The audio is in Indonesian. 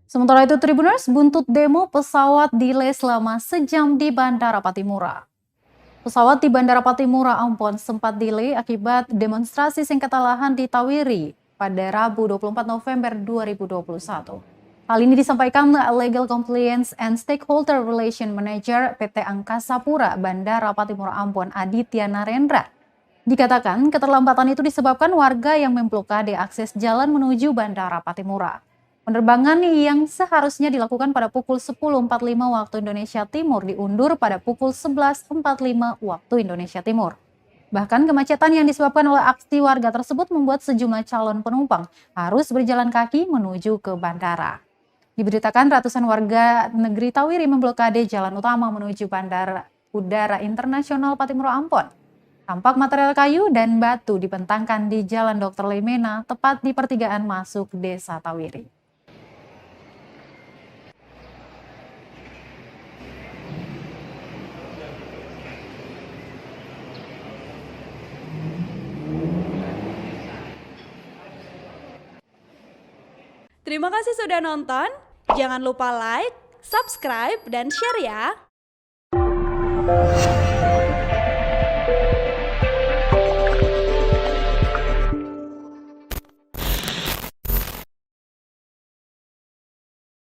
Sementara itu Tribuners buntut demo pesawat delay selama sejam di Bandara Patimura. Pesawat di Bandara Patimura, Ambon sempat delay akibat demonstrasi sengketa lahan di Tawiri pada Rabu 24 November 2021. Hal ini disampaikan Legal Compliance and Stakeholder Relation Manager PT Angkasa Pura Bandara Patimura Ambon Aditya Narendra. Dikatakan keterlambatan itu disebabkan warga yang memblokade akses jalan menuju Bandara Patimura. Penerbangan yang seharusnya dilakukan pada pukul 10.45 waktu Indonesia Timur diundur pada pukul 11.45 waktu Indonesia Timur. Bahkan kemacetan yang disebabkan oleh aksi warga tersebut membuat sejumlah calon penumpang harus berjalan kaki menuju ke bandara. Diberitakan ratusan warga negeri Tawiri memblokade jalan utama menuju Bandara Udara Internasional Patimura Ambon. Tampak material kayu dan batu dibentangkan di Jalan Dr. Lemena, tepat di pertigaan masuk Desa Tawiri. Terima kasih sudah nonton. Jangan lupa like, subscribe, dan share ya.